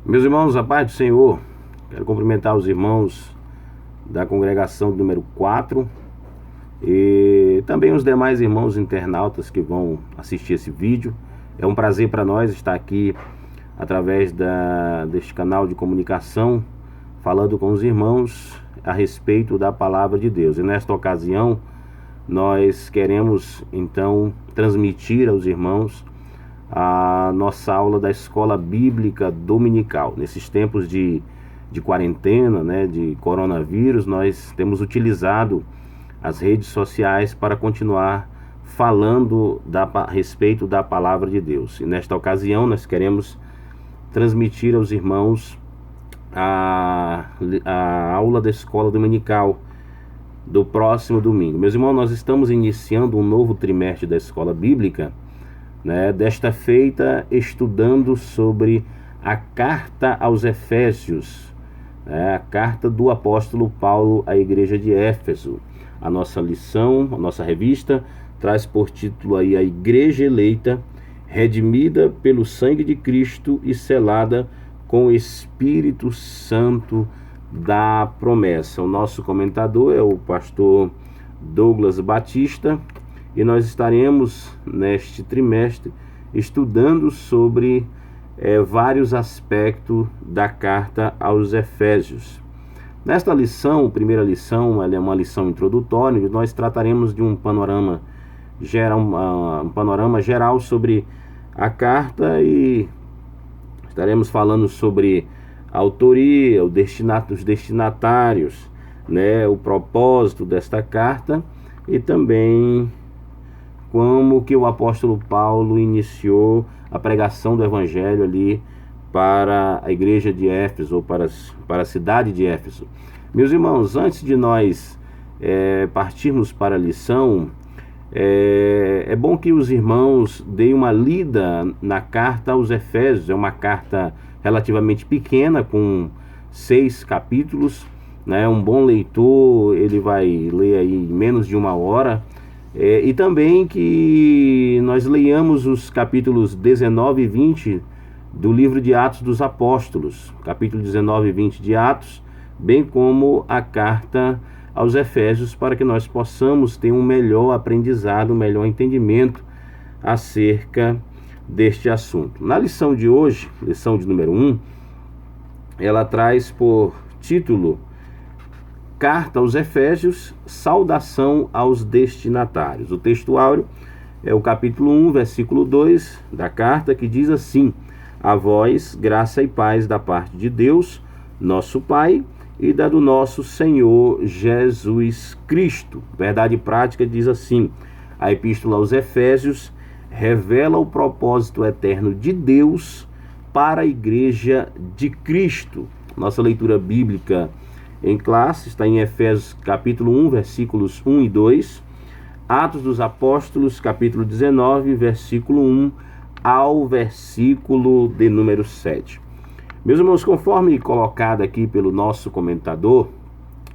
Meus irmãos, a paz do Senhor, quero cumprimentar os irmãos da congregação número 4 e também os demais irmãos internautas que vão assistir esse vídeo. É um prazer para nós estar aqui através deste canal de comunicação, falando com os irmãos a respeito da palavra de Deus. E nesta ocasião, nós queremos então transmitir aos irmãos a nossa aula da escola bíblica dominical. Nesses tempos de quarentena, de coronavírus, nós temos utilizado as redes sociais para continuar falando a respeito da palavra de Deus. E nesta ocasião nós queremos transmitir aos irmãos a aula da escola dominical do próximo domingo. Meus irmãos, nós estamos iniciando um novo trimestre da escola bíblica, desta feita estudando sobre a carta aos Efésios, a carta do apóstolo Paulo à igreja de Éfeso. A nossa lição, a nossa revista, traz por título aí a igreja eleita, redimida pelo sangue de Cristo e selada com o Espírito Santo da promessa. O nosso comentador é o pastor Douglas Batista, e nós estaremos neste trimestre estudando sobre vários aspectos da carta aos Efésios. Nesta lição, primeira lição, ela é uma lição introdutória, nós trataremos de um panorama geral sobre a carta e estaremos falando sobre a autoria, os destinatários, o propósito desta carta e também como que o apóstolo Paulo iniciou a pregação do evangelho ali para a igreja de Éfeso, ou para a cidade de Éfeso. Meus irmãos, antes de nós partirmos para a lição, é bom que os irmãos deem uma lida na carta aos Efésios. É uma carta relativamente pequena, com 6 capítulos, Um bom leitor, ele vai ler aí em menos de uma hora. E também que nós leiamos os capítulos 19 e 20 do livro de Atos dos Apóstolos, capítulo 19 e 20 de Atos, bem como a carta aos Efésios, para que nós possamos ter um melhor aprendizado, um melhor entendimento acerca deste assunto. Na lição de hoje, lição de número 1, ela traz por título Carta aos Efésios, saudação aos destinatários. O texto áureo é o capítulo 1, versículo 2 da carta, que diz assim: a vós, graça e paz da parte de Deus, nosso Pai, e da do nosso Senhor Jesus Cristo. Verdade prática diz assim: a epístola aos Efésios revela o propósito eterno de Deus para a igreja de Cristo. Nossa leitura bíblica em classe está em Efésios capítulo 1, versículos 1 e 2, Atos dos Apóstolos, capítulo 19, versículo 1 ao versículo de número 7. Meus irmãos, conforme colocado aqui pelo nosso comentador,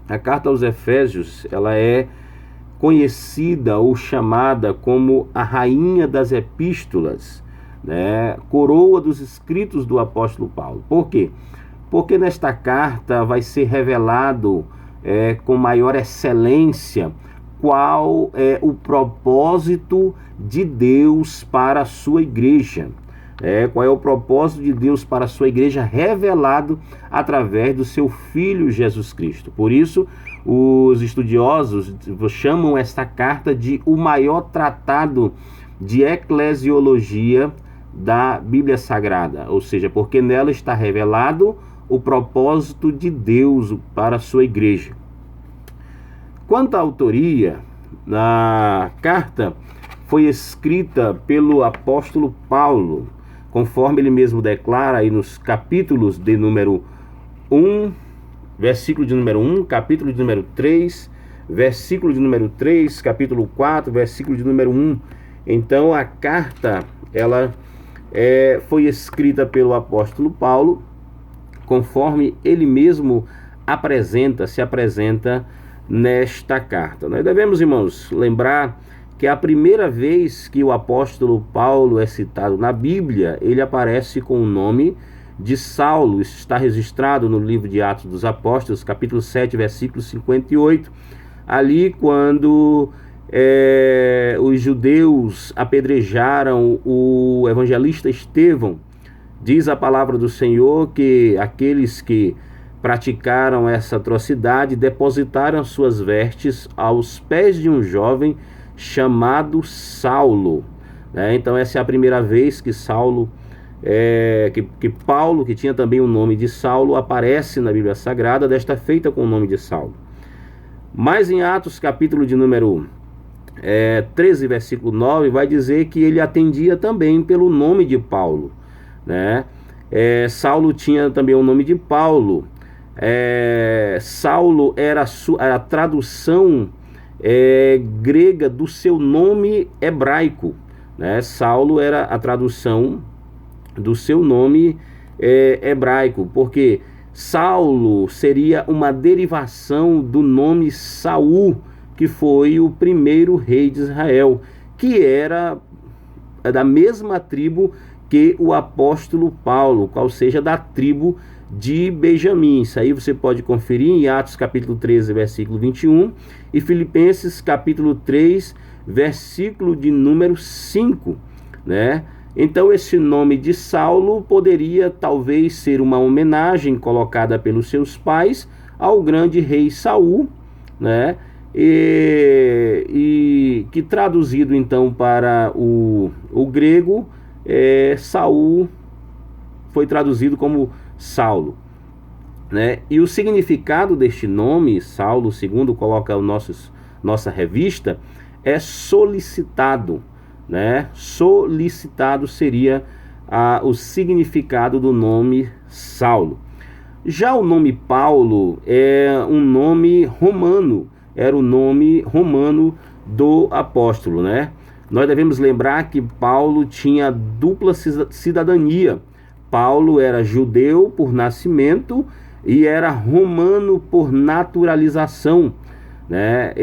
a carta aos Efésios, ela é conhecida ou chamada como a rainha das epístolas, coroa dos escritos do apóstolo Paulo. Por quê? Porque nesta carta vai ser revelado com maior excelência qual é o propósito de Deus para a sua igreja. Qual é o propósito de Deus para a sua igreja revelado através do seu Filho Jesus Cristo. Por isso, os estudiosos chamam esta carta de o maior tratado de eclesiologia da Bíblia Sagrada, ou seja, porque nela está revelado o propósito de Deus para a sua igreja. Quanto à autoria, a carta foi escrita pelo apóstolo Paulo, conforme ele mesmo declara aí nos capítulos de número 1, versículo de número 1, capítulo de número 3, versículo de número 3, capítulo 4, versículo de número 1. Então a carta, ela foi escrita pelo apóstolo Paulo, conforme ele mesmo se apresenta nesta carta. Nós devemos, irmãos, lembrar que a primeira vez que o apóstolo Paulo é citado na Bíblia, ele aparece com o nome de Saulo. Isso está registrado no livro de Atos dos Apóstolos, capítulo 7, versículo 58. Ali, quando os judeus apedrejaram o evangelista Estevão, diz a palavra do Senhor que aqueles que praticaram essa atrocidade depositaram suas vestes aos pés de um jovem chamado Saulo. Então essa é a primeira vez que Saulo, que Paulo, que tinha também o nome de Saulo, aparece na Bíblia Sagrada, desta feita com o nome de Saulo. Mas em Atos, capítulo de número 13, versículo 9, vai dizer que ele atendia também pelo nome de Paulo, né? Saulo tinha também o nome de Paulo. Saulo era a tradução grega do seu nome hebraico, né? Saulo era a tradução do seu nome hebraico, porque Saulo seria uma derivação do nome Saul, que foi o primeiro rei de Israel, que era da mesma tribo que o apóstolo Paulo, qual seja da tribo de Benjamim. Isso aí você pode conferir em Atos capítulo 13, versículo 21 e Filipenses capítulo 3, versículo de número 5, né? Então esse nome de Saulo poderia talvez ser uma homenagem colocada pelos seus pais ao grande rei Saul, né? E que traduzido então para o grego, Saul foi traduzido como Saulo, né? E o significado deste nome, Saulo, segundo coloca nossa revista, é solicitado, né? Solicitado seria o significado do nome Saulo. Já o nome Paulo é um nome romano, era o nome romano do apóstolo, né? Nós devemos lembrar que Paulo tinha dupla cidadania. Paulo era judeu por nascimento e era romano por naturalização, né?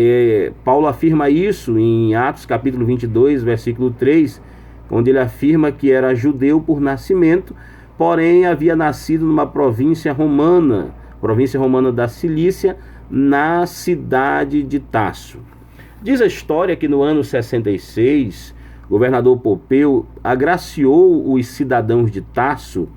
Paulo afirma isso em Atos capítulo 22, versículo 3, onde ele afirma que era judeu por nascimento, porém havia nascido numa província romana da Cilícia, na cidade de Tarso. Diz a história que no ano 66, o governador Popeu agraciou os cidadãos de Tarso,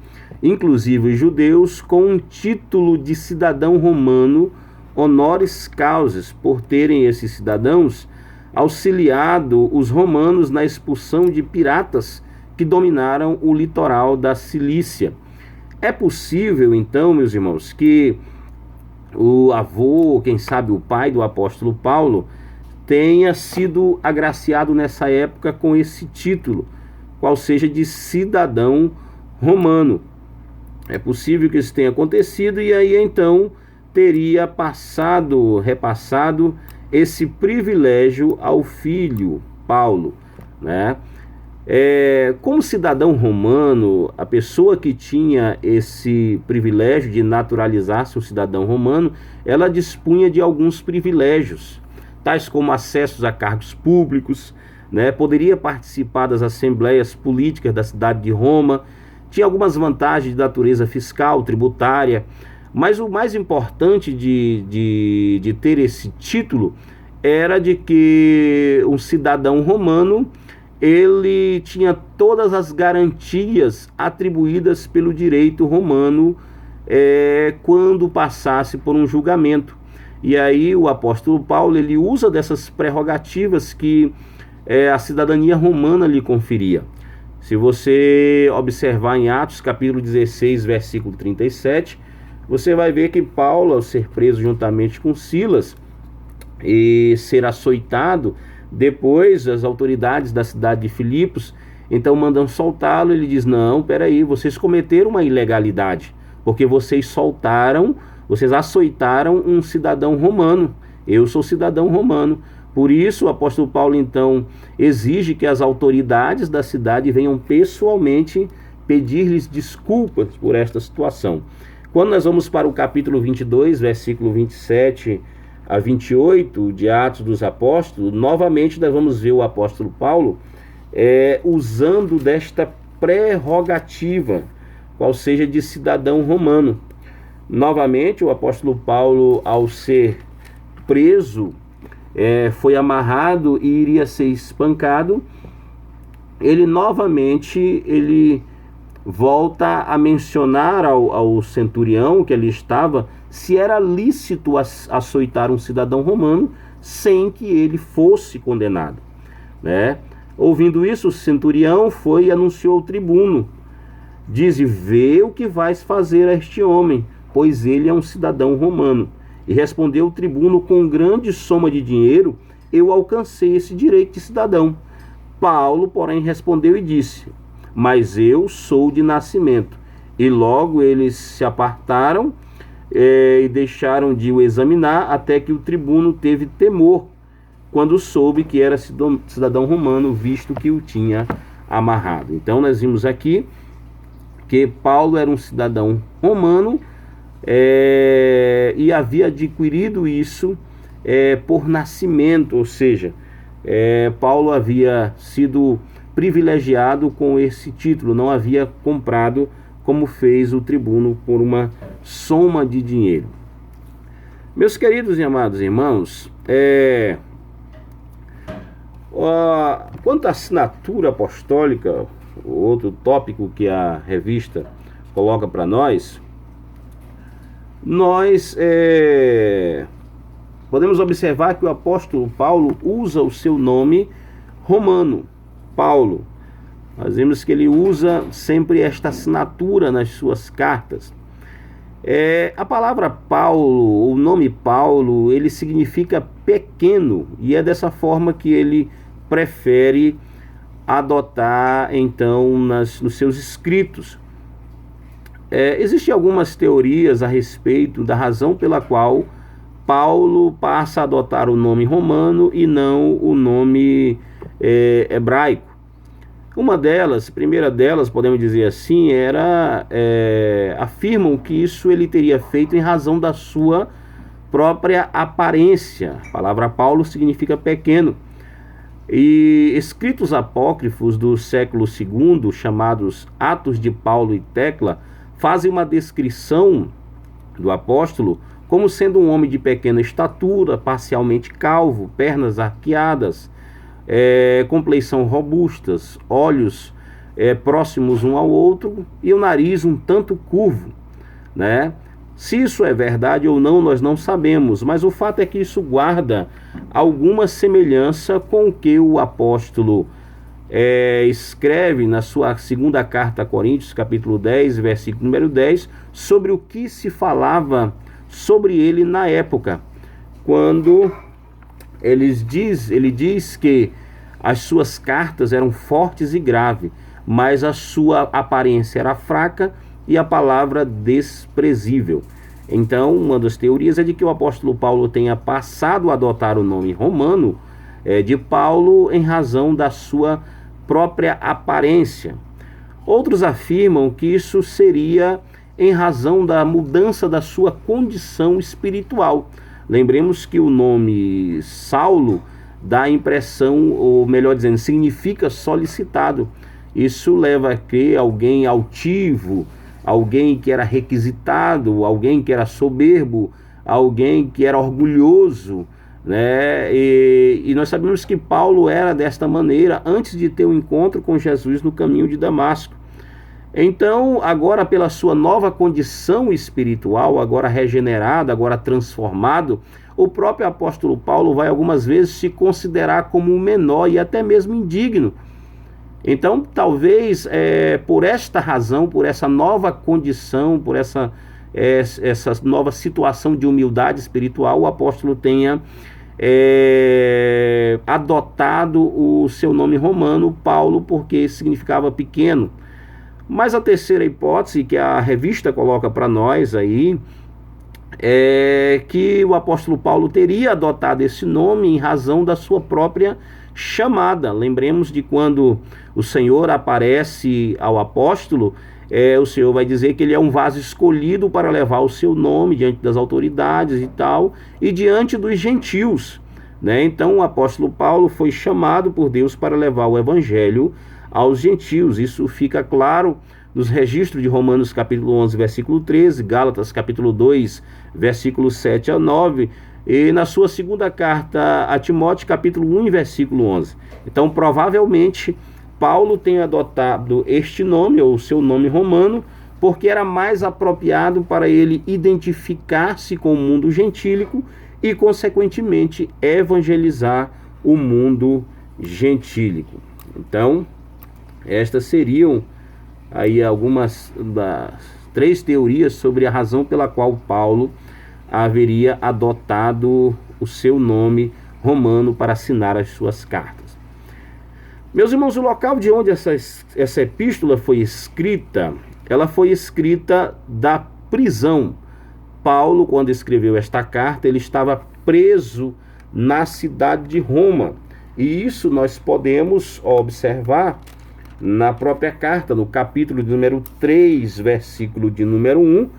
inclusive os judeus, com um título de cidadão romano honoris causa, por terem esses cidadãos auxiliado os romanos na expulsão de piratas que dominaram o litoral da Cilícia. É possível, então, meus irmãos, que o avô, quem sabe o pai do apóstolo Paulo, tenha sido agraciado nessa época com esse título, qual seja de cidadão romano. É possível que isso tenha acontecido e aí então teria repassado esse privilégio ao filho Paulo, né? Como cidadão romano, a pessoa que tinha esse privilégio de naturalizar-se um cidadão romano, ela dispunha de alguns privilégios, tais como acessos a cargos públicos, né? Poderia participar das assembleias políticas da cidade de Roma, tinha algumas vantagens de natureza fiscal, tributária, mas o mais importante de ter esse título era de que um cidadão romano, ele tinha todas as garantias atribuídas pelo direito romano quando passasse por um julgamento. E aí o apóstolo Paulo, ele usa dessas prerrogativas que a cidadania romana lhe conferia. Se você observar em Atos capítulo 16, versículo 37, você vai ver que Paulo, ao ser preso juntamente com Silas e ser açoitado, depois as autoridades da cidade de Filipos então mandam soltá-lo. Ele diz: não, peraí, vocês cometeram uma ilegalidade, porque vocês açoitaram um cidadão romano. Eu sou cidadão romano. Por isso o apóstolo Paulo então exige que as autoridades da cidade venham pessoalmente pedir-lhes desculpas por esta situação. Quando nós vamos para o capítulo 22, versículo 27 a 28 de Atos dos Apóstolos, novamente nós vamos ver o apóstolo Paulo usando desta prerrogativa, qual seja de cidadão romano. Novamente, o apóstolo Paulo, ao ser preso, foi amarrado e iria ser espancado. Ele volta a mencionar ao centurião que ali estava se era lícito açoitar um cidadão romano sem que ele fosse condenado, né? Ouvindo isso, o centurião foi e anunciou ao tribuno: dize, vê o que vais fazer a este homem, pois ele é um cidadão romano. E respondeu o tribuno: com grande soma de dinheiro eu alcancei esse direito de cidadão. Paulo, porém, respondeu e disse: mas eu sou de nascimento. E logo eles se apartaram e deixaram de o examinar, até que o tribuno teve temor quando soube que era cidadão romano, visto que o tinha amarrado. Então nós vimos aqui que Paulo era um cidadão romano e havia adquirido isso por nascimento, ou seja, Paulo havia sido privilegiado com esse título, não havia comprado como fez o tribuno por uma soma de dinheiro. Meus queridos e amados irmãos, quanto à assinatura apostólica, outro tópico que a revista coloca para nós podemos observar que o apóstolo Paulo usa o seu nome romano, Paulo. Nós vemos que ele usa sempre esta assinatura nas suas cartas. A palavra Paulo, o nome Paulo, ele significa pequeno, e é dessa forma que ele prefere adotar, então, nos seus escritos. Existem algumas teorias a respeito da razão pela qual Paulo passa a adotar o nome romano e não o nome hebraico. Uma delas, primeira delas, podemos dizer assim, afirmam que isso ele teria feito em razão da sua própria aparência. A palavra Paulo significa pequeno. E escritos apócrifos do século II, chamados Atos de Paulo e Tecla, fazem uma descrição do apóstolo como sendo um homem de pequena estatura, parcialmente calvo, pernas arqueadas, compleição robustas, olhos próximos um ao outro e o nariz um tanto curvo, né? Se isso é verdade ou não, nós não sabemos, mas o fato é que isso guarda alguma semelhança com o que o apóstolo escreve na sua segunda carta a Coríntios, capítulo 10, versículo número 10, sobre o que se falava sobre ele na época, quando ele diz que as suas cartas eram fortes e graves, mas a sua aparência era fraca e a palavra desprezível. Então, uma das teorias é de que o apóstolo Paulo tenha passado a adotar o nome romano de Paulo em razão da sua própria aparência. Outros afirmam que isso seria em razão da mudança da sua condição espiritual. Lembremos que o nome Saulo dá a impressão, ou melhor dizendo, significa solicitado. Isso leva a que alguém altivo, alguém que era requisitado, alguém que era soberbo, alguém que era orgulhoso, né? E nós sabemos que Paulo era desta maneira antes de ter um encontro com Jesus no caminho de Damasco. Então, agora pela sua nova condição espiritual, agora regenerado, agora transformado, o próprio apóstolo Paulo vai algumas vezes se considerar como um menor e até mesmo indigno. Então, talvez por esta razão, por essa nova condição, por essa nova situação de humildade espiritual, o apóstolo tenha adotado o seu nome romano, Paulo, porque significava pequeno. Mas a terceira hipótese que a revista coloca para nós aí é que o apóstolo Paulo teria adotado esse nome em razão da sua própria chamada. Lembremos de quando o Senhor aparece ao apóstolo, o Senhor vai dizer que ele é um vaso escolhido para levar o seu nome diante das autoridades e tal, e diante dos gentios, né? Então o apóstolo Paulo foi chamado por Deus para levar o evangelho aos gentios. Isso fica claro dos registros de Romanos capítulo 11, versículo 13, Gálatas capítulo 2, versículo 7 a 9, e na sua segunda carta a Timóteo, capítulo 1, versículo 11. Então, provavelmente, Paulo tem adotado este nome, ou seu nome romano, porque era mais apropriado para ele identificar-se com o mundo gentílico e, consequentemente, evangelizar o mundo gentílico. Então, estas seriam aí algumas das 3 teorias sobre a razão pela qual Paulo haveria adotado o seu nome romano para assinar as suas cartas. Meus irmãos, o local de onde essa epístola foi escrita, ela foi escrita da prisão. Paulo, quando escreveu esta carta, ele estava preso na cidade de Roma. E isso nós podemos observar na própria carta, no capítulo de número 3, versículo de número 1,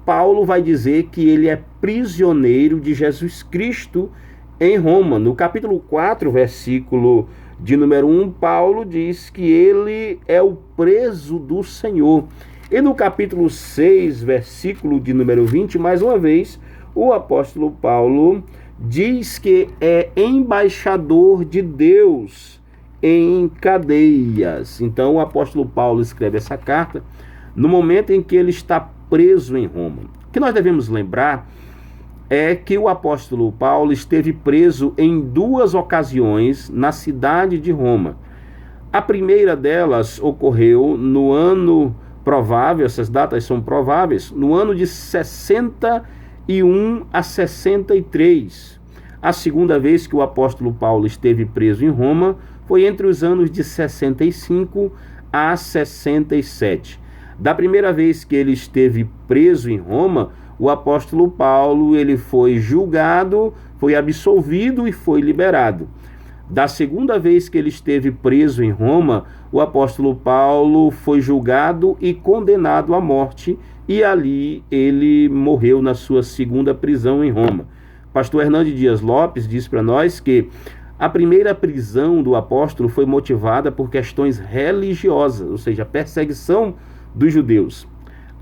Paulo vai dizer que ele é prisioneiro de Jesus Cristo em Roma. No capítulo 4, versículo de número 1, Paulo diz que ele é o preso do Senhor. E no capítulo 6, versículo de número 20, mais uma vez, o apóstolo Paulo diz que é embaixador de Deus em cadeias. Então o apóstolo Paulo escreve essa carta no momento em que ele está preso em Roma. O que nós devemos lembrar é que o apóstolo Paulo esteve preso em 2 ocasiões na cidade de Roma. A primeira delas ocorreu no ano provável, essas datas são prováveis, no ano de 61 a 63. A segunda vez que o apóstolo Paulo esteve preso em Roma foi entre os anos de 65 a 67. Da primeira vez que ele esteve preso em Roma, o apóstolo Paulo ele foi julgado, foi absolvido e foi liberado. Da segunda vez que ele esteve preso em Roma, o apóstolo Paulo foi julgado e condenado à morte, e ali ele morreu na sua segunda prisão em Roma. Pastor Hernando Dias Lopes diz para nós que a primeira prisão do apóstolo foi motivada por questões religiosas, ou seja, a perseguição dos judeus.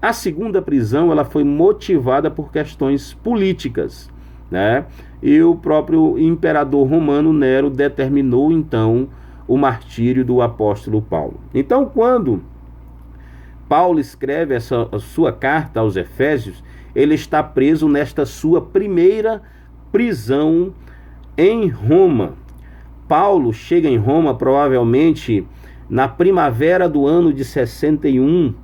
A segunda prisão ela foi motivada por questões políticas, né? E o próprio imperador romano Nero determinou então o martírio do apóstolo Paulo. Então, quando Paulo escreve essa sua carta aos Efésios, ele está preso nesta sua primeira prisão em Roma. Paulo chega em Roma provavelmente na primavera do ano de 61,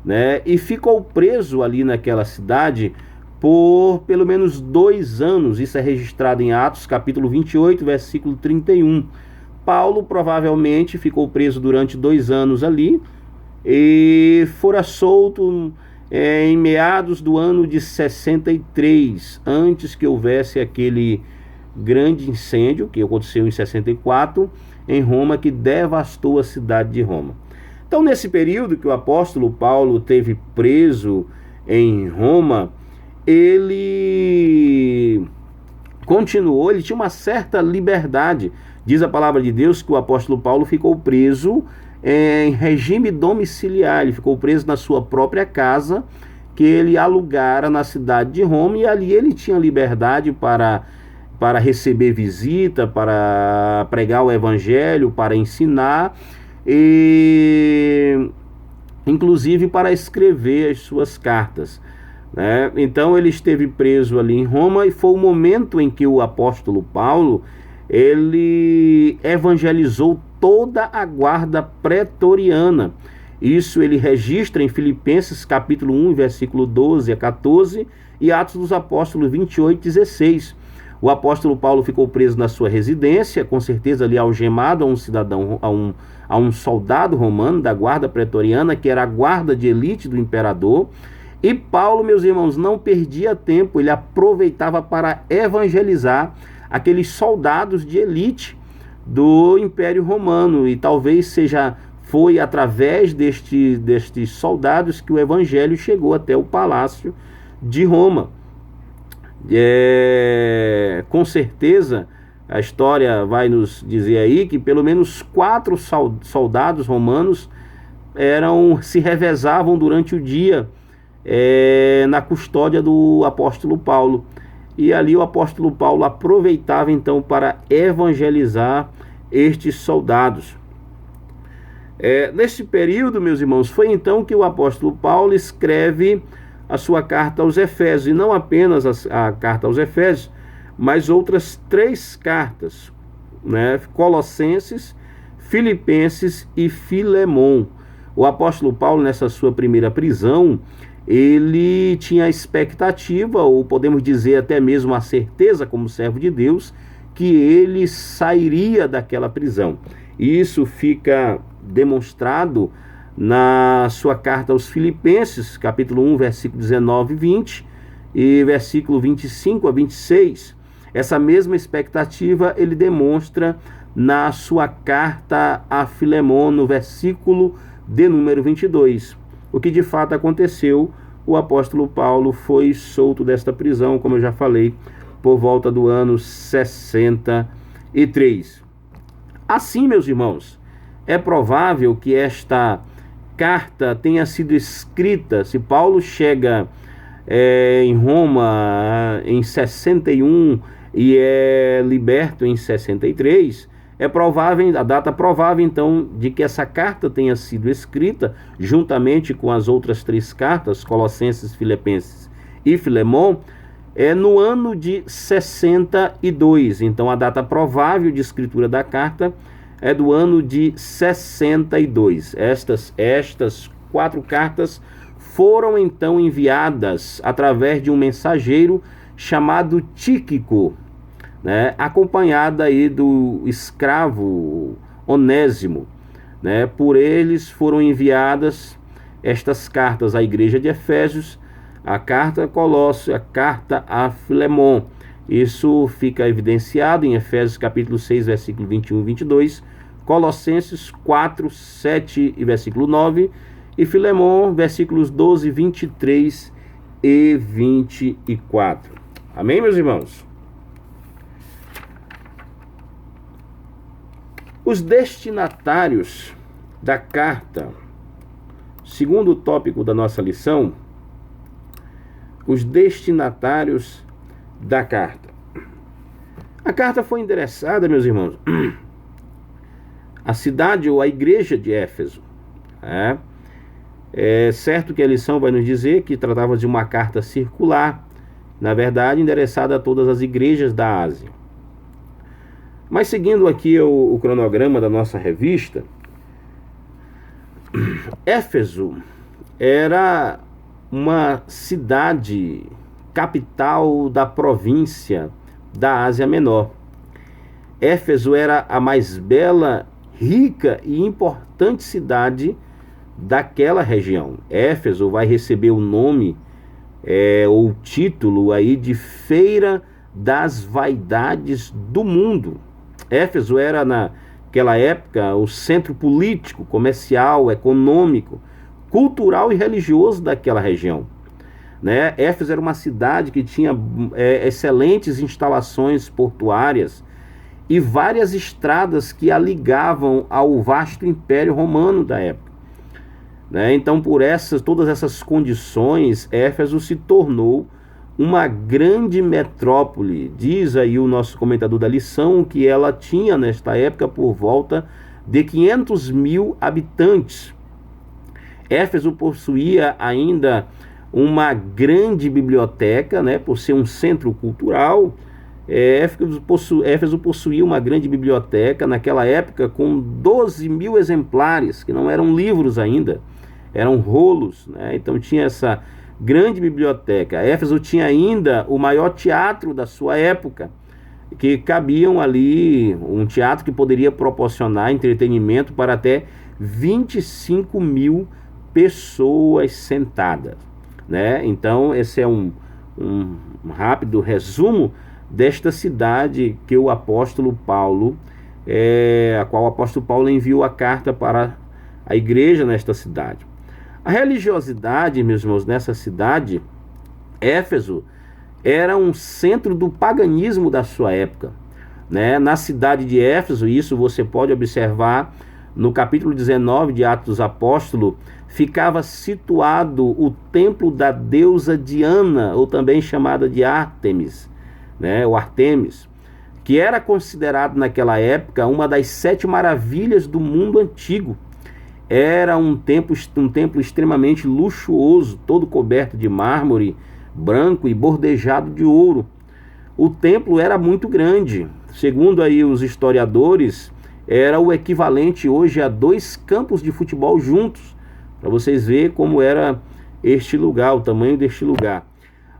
né? E ficou preso ali naquela cidade por pelo menos 2 anos. Isso é registrado em Atos, capítulo 28, versículo 31. Paulo provavelmente ficou preso durante 2 anos ali e fora solto em meados do ano de 63, antes que houvesse aquele grande incêndio que aconteceu em 64 em Roma, que devastou a cidade de Roma. Então, nesse período que o apóstolo Paulo teve preso em Roma, ele continuou, ele tinha uma certa liberdade. Diz a palavra de Deus que o apóstolo Paulo ficou preso em regime domiciliar, ele ficou preso na sua própria casa, que ele alugara na cidade de Roma, e ali ele tinha liberdade para receber visita, para pregar o evangelho, para ensinar, e inclusive para escrever as suas cartas, né? Então ele esteve preso ali em Roma, e foi o momento em que o apóstolo Paulo ele evangelizou toda a guarda pretoriana. Isso ele registra em Filipenses capítulo 1, versículo 12 a 14, e Atos dos Apóstolos 28, 16. O apóstolo Paulo ficou preso na sua residência, com certeza ali algemado a um cidadão, a um soldado romano da guarda pretoriana, que era a guarda de elite do imperador. E Paulo, meus irmãos, não perdia tempo, ele aproveitava para evangelizar aqueles soldados de elite do Império Romano, e talvez foi através destes soldados que o evangelho chegou até o palácio de Roma. Com certeza a história vai nos dizer aí que pelo menos 4 soldados romanos se revezavam durante o dia na custódia do apóstolo Paulo. E ali o apóstolo Paulo aproveitava então para evangelizar estes soldados. Nesse período, meus irmãos, foi então que o apóstolo Paulo escreve a sua carta aos Efésios, e não apenas a carta aos Efésios, mas outras 3 cartas, né? Colossenses, Filipenses e Filemon. O apóstolo Paulo, nessa sua primeira prisão, ele tinha a expectativa, ou podemos dizer até mesmo a certeza, como servo de Deus, que ele sairia daquela prisão. E isso fica demonstrado na sua carta aos Filipenses, capítulo 1, versículo 19 e 20, e versículo 25 a 26. Essa mesma expectativa ele demonstra na sua carta a Filemon, no versículo de número 22. O que de fato aconteceu, o apóstolo Paulo foi solto desta prisão, como eu já falei, por volta do ano 63. Assim, meus irmãos, é provável que esta carta tenha sido escrita, se Paulo chega em Roma em 61 e é liberto em 63, é provável, a data provável então de que essa carta tenha sido escrita juntamente com as outras 3 cartas, Colossenses, Filipenses e Filemon, no ano de 62. Então a data provável de escritura da carta é do ano de 62. Estas 4 cartas foram então enviadas através de um mensageiro chamado Tíquico, né, acompanhada aí do escravo Onésimo, né? Por eles foram enviadas estas cartas à igreja de Efésios, a carta a Colossos, a carta a Filemon. Isso fica evidenciado em Efésios capítulo 6, versículo 21 e 22, Colossenses 4, 7 e versículo 9, e Filemon, versículos 12, 23 e 24. Amém, meus irmãos? Os destinatários da carta, segundo o tópico da nossa lição, os destinatários da carta. A carta foi endereçada, meus irmãos, à cidade ou à igreja de Éfeso. É certo que a lição vai nos dizer que tratava de uma carta circular, na verdade endereçada a todas as igrejas da Ásia. Mas seguindo aqui o cronograma da nossa revista, Éfeso era uma cidade capital da província da Ásia Menor. Éfeso era a mais bela, rica e importante cidade daquela região. Éfeso vai receber o nome ou título aí de Feira das Vaidades do Mundo. Éfeso era naquela época o centro político, comercial, econômico, cultural e religioso daquela região, né? Éfeso era uma cidade que tinha excelentes instalações portuárias e várias estradas que a ligavam ao vasto Império Romano da época, né? Então, por todas essas condições, Éfeso se tornou uma grande metrópole. Diz aí o nosso comentador da lição que ela tinha nesta época por volta de 500 mil habitantes. Éfeso possuía ainda uma grande biblioteca, né, por ser um centro cultural. Éfeso possuía uma grande biblioteca naquela época com 12 mil exemplares, que não eram livros ainda, eram rolos, né? Então tinha essa grande biblioteca. Éfeso tinha ainda o maior teatro da sua época, que cabiam ali, um teatro que poderia proporcionar entretenimento para até 25 mil pessoas sentadas, né? Então esse é um rápido resumo desta cidade que o apóstolo Paulo, a qual o apóstolo Paulo enviou a carta para a igreja nesta cidade. A religiosidade, meus irmãos, nessa cidade, Éfeso, era um centro do paganismo da sua época, né? Na cidade de Éfeso, isso você pode observar no capítulo 19 de Atos dos Apóstolos, ficava situado o templo da deusa Diana, ou também chamada de Ártemis, né, ou Artemis, que era considerado naquela época uma das 7 maravilhas do mundo antigo. Era um templo extremamente luxuoso, todo coberto de mármore branco e bordejado de ouro. O templo era muito grande. Segundo aí os historiadores, era o equivalente hoje a 2 campos de futebol juntos, para vocês verem como era este lugar, o tamanho deste lugar.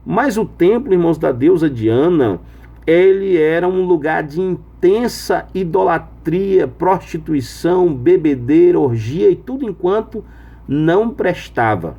Mas o templo, irmãos, da deusa Diana, ele era um lugar de intensa idolatria, prostituição, bebedeira, orgia e tudo enquanto não prestava,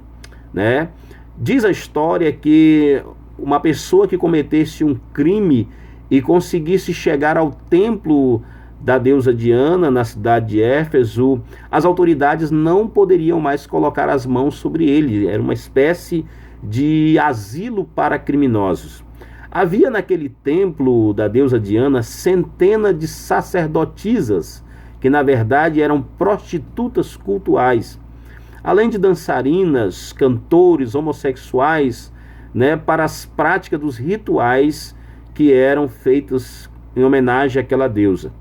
né? Diz a história que uma pessoa que cometesse um crime e conseguisse chegar ao templo da deusa Diana, na cidade de Éfeso, as autoridades não poderiam mais colocar as mãos sobre ele. Era uma espécie de asilo para criminosos. Havia naquele templo da deusa Diana centenas de sacerdotisas, que na verdade eram prostitutas cultuais, além de dançarinas, cantores, homossexuais, né, para as práticas dos rituais que eram feitos em homenagem àquela deusa.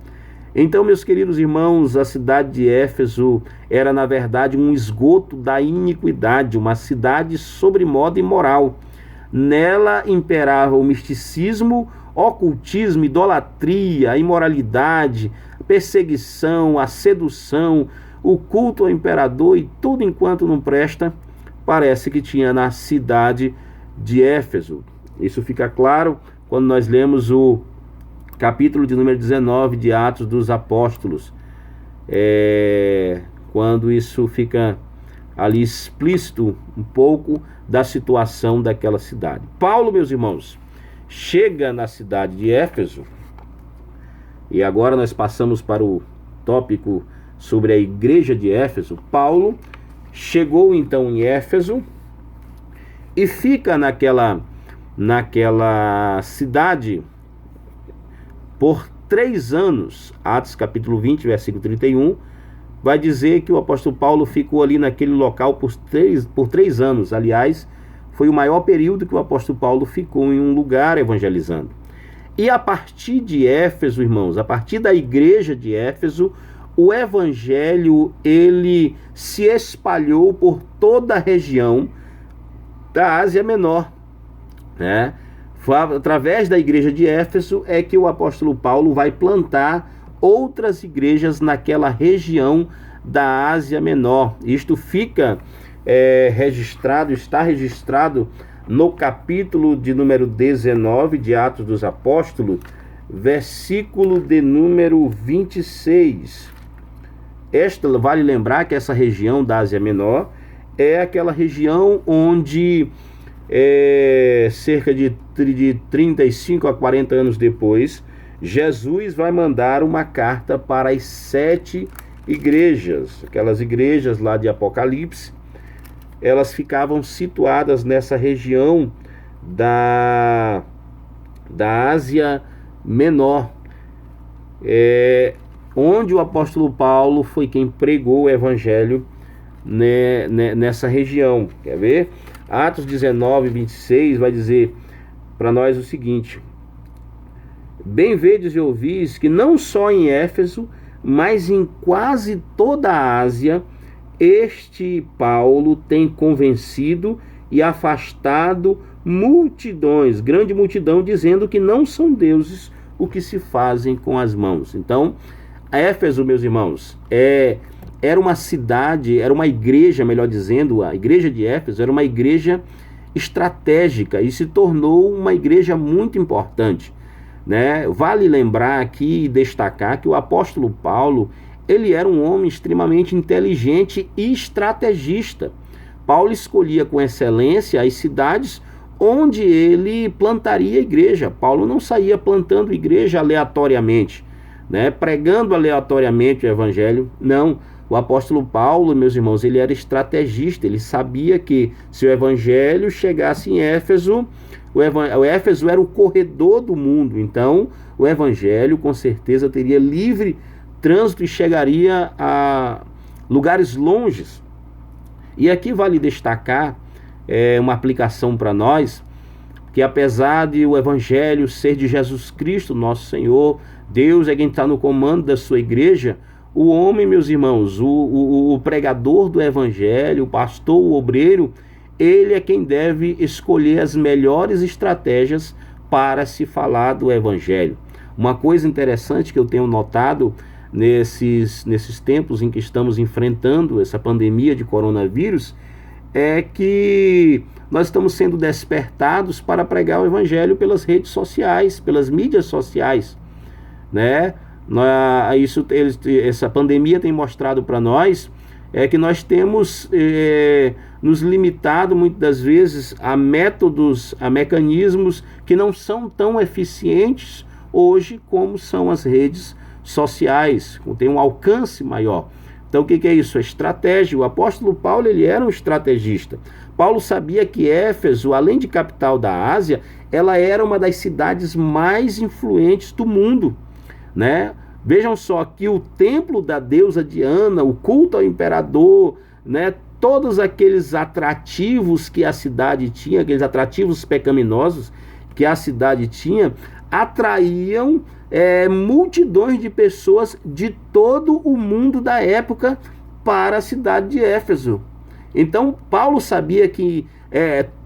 Então, meus queridos irmãos, a cidade de Éfeso era, na verdade, um esgoto da iniquidade, uma cidade sobremodo imoral. Nela imperava o misticismo, ocultismo, idolatria, a imoralidade, a perseguição, a sedução, o culto ao imperador e tudo enquanto não presta, parece que tinha na cidade de Éfeso. Isso fica claro quando nós lemos o capítulo de número 19 de Atos dos Apóstolos, quando isso fica ali explícito um pouco da situação daquela cidade. Paulo, meus irmãos, chega na cidade de Éfeso, e agora nós passamos para o tópico sobre a igreja de Éfeso. Paulo chegou então em Éfeso e fica naquela cidade por 3 anos. Atos capítulo 20, versículo 31, vai dizer que o apóstolo Paulo ficou ali naquele local por 3 anos. Aliás, foi o maior período que o apóstolo Paulo ficou em um lugar evangelizando. E a partir de Éfeso, irmãos, a partir da igreja de Éfeso, o evangelho, ele se espalhou por toda a região da Ásia Menor, né? Através da igreja de Éfeso é que o apóstolo Paulo vai plantar outras igrejas naquela região da Ásia Menor. Isto fica está registrado no capítulo de número 19 de Atos dos Apóstolos, versículo de número 26. Vale lembrar que essa região da Ásia Menor é aquela região onde cerca de 35 a 40 anos depois, Jesus vai mandar uma carta para as 7 igrejas. Aquelas igrejas lá de Apocalipse, elas ficavam situadas nessa região da Ásia Menor, onde o apóstolo Paulo foi quem pregou o evangelho nessa região. Quer ver? Atos 19, 26 vai dizer para nós o seguinte: bem vedes e ouvis que não só em Éfeso, mas em quase toda a Ásia, este Paulo tem convencido e afastado multidões, grande multidão, dizendo que não são deuses o que se fazem com as mãos. Então, Éfeso, meus irmãos, era uma cidade, era uma igreja, melhor dizendo, a igreja de Éfeso era uma igreja estratégica e se tornou uma igreja muito importante, né? Vale lembrar aqui e destacar que o apóstolo Paulo, ele era um homem extremamente inteligente e estrategista. Paulo escolhia com excelência as cidades onde ele plantaria a igreja. Paulo não saía plantando igreja aleatoriamente, né? Pregando aleatoriamente o evangelho, não. O apóstolo Paulo, meus irmãos, ele era estrategista. Ele sabia que se o evangelho chegasse em Éfeso, o Éfeso era o corredor do mundo. Então, o evangelho com certeza teria livre trânsito e chegaria a lugares longes. E aqui vale destacar uma aplicação para nós, que apesar de o Evangelho ser de Jesus Cristo, nosso Senhor, Deus é quem está no comando da sua igreja, o homem, meus irmãos, o pregador do Evangelho, o pastor, o obreiro, ele é quem deve escolher as melhores estratégias para se falar do Evangelho. Uma coisa interessante que eu tenho notado nesses tempos em que estamos enfrentando essa pandemia de coronavírus é que nós estamos sendo despertados para pregar o Evangelho pelas redes sociais, pelas mídias sociais, né? Essa pandemia tem mostrado para nós que nós temos nos limitado muitas das vezes a métodos, a mecanismos que não são tão eficientes hoje como são as redes sociais, tem um alcance maior. Então o que é isso? É estratégia. O apóstolo Paulo, ele era um estrategista. Paulo sabia que Éfeso, além de capital da Ásia, ela era uma das cidades mais influentes do mundo, né? Vejam só que o templo da deusa Diana, o culto ao imperador, né? Todos aqueles atrativos que a cidade tinha, aqueles atrativos pecaminosos que a cidade tinha, atraíam multidões de pessoas de todo o mundo da época para a cidade de Éfeso. Então Paulo sabia que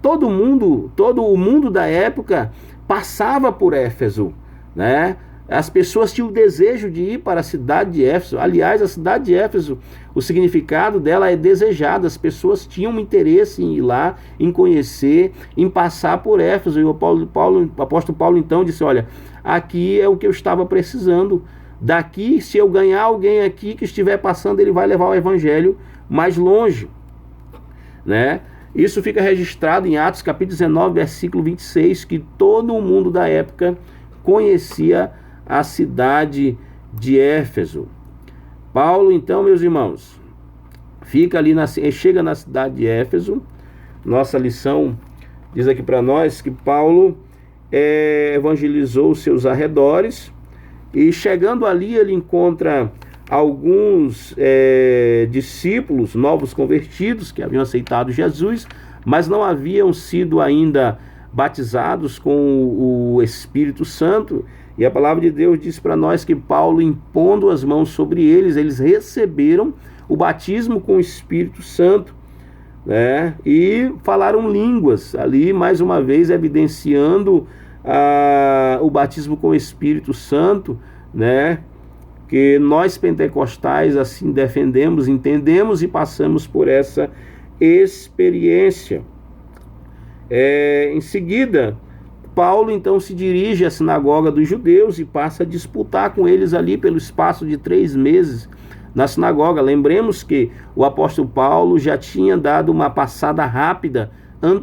todo o mundo da época passava por Éfeso, né? As pessoas tinham o desejo de ir para a cidade de Éfeso. Aliás, a cidade de Éfeso, o significado dela é desejada. As pessoas tinham interesse em ir lá, em conhecer, em passar por Éfeso. E o apóstolo Paulo então disse, olha, aqui é o que eu estava precisando. Daqui, se eu ganhar alguém aqui que estiver passando, ele vai levar o evangelho mais longe, né? Isso fica registrado em Atos capítulo 19, versículo 26, que todo o mundo da época conhecia a cidade de Éfeso. Paulo, então, meus irmãos, chega na cidade de Éfeso. Nossa lição diz aqui para nós que Paulo evangelizou os seus arredores, e chegando ali ele encontra alguns discípulos novos convertidos que haviam aceitado Jesus, mas não haviam sido ainda batizados com o Espírito Santo. E a palavra de Deus diz para nós que Paulo, impondo as mãos sobre eles, eles receberam o batismo com o Espírito Santo, né? E falaram línguas ali, mais uma vez evidenciando o batismo com o Espírito Santo, né? Que nós pentecostais assim defendemos, entendemos e passamos por essa experiência. Em seguida, Paulo então se dirige à sinagoga dos judeus e passa a disputar com eles ali pelo espaço de 3 meses na sinagoga. Lembremos que o apóstolo Paulo já tinha dado uma passada rápida